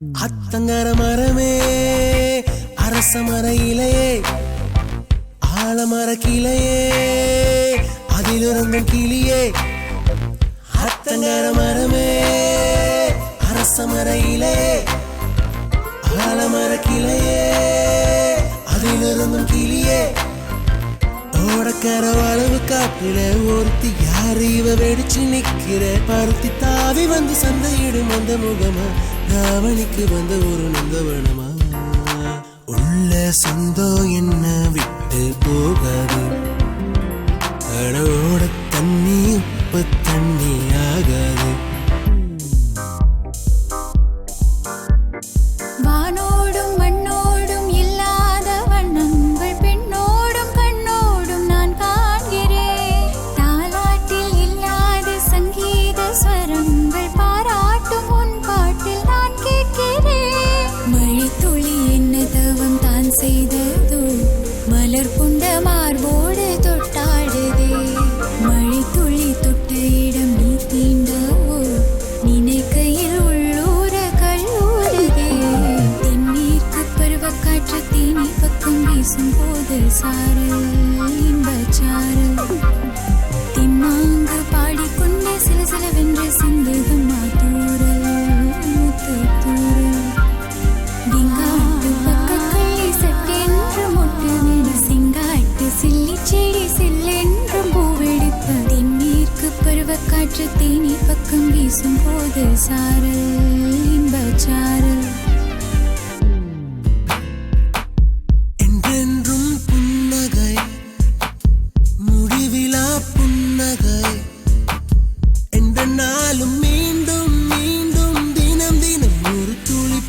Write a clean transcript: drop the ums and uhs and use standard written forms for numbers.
அத்தங்கர மரமே அரச மர இலையே ஆலமர கிளையே அதிலிருந்தும் கிளியே அத்தங்கர மரமே அரச மர இலையே ஆலமர கிளையே அதிலிருந்தும் கிளியே ஓடக்கர வளவு காட்டுல ஒருத்தி யாரு இவ வெடிச்சு நிக்கிற பருத்தி தாவி வந்து சந்தையிடும் அந்த முகமா ராவணிக்கு வந்த ஒரு நந்தவனமா உள்ள சொந்தம் என்ன விட்டு போகாது கடோட தண்ணி உப்பு தண்ணி ஆகாது வானோடும் மண்ணோடும் இல்லாத வண்ணங்கள் பெண்ணோடும் கண்ணோடும் நான் காண்கிறேன் தாலாட்டில் இல்லாத சங்கீத ஸ்வரங்கள் பாராட்டும் உன் பாட்டில் நான் கேட்கிறேன் மழைத்துளி என்ன தவம் தான் செய்ததோ மலர் கொண்ட மார்போடு தொட்டாடுதே மழைத்துளி தொட்ட இடம் நீ தீண்டவோ நினைக்கையில் உள்ளூர கல்லூருதே தென்னீர்க்கு பருவக்காற்று தீனி பக்கம் வீசும் போது சாரல் இன்பச்சாரல் திம்மாங்கு பாடிக்கொண்டே சில சிலவென்று சிந்துகம் மாத்தூரல் முத்து தூரல் விங்காட்டு பக்கக்கள்ளி சட்டென்று மொட்டு விடு சிங்காட்டு சில்லி செடி சில்லென்று பூவெடுப்ப தென்னீர்க்கு பருவக்காற்று தீனி பக்கம் வீசும் போது சாரல் இன்பச்சாரல் என்றென்றும் புன்னகை முடிவிலா புன்னகை எந்த நாளும் மீண்டும் மீண்டும் தினம் தினம் ஒரு துளி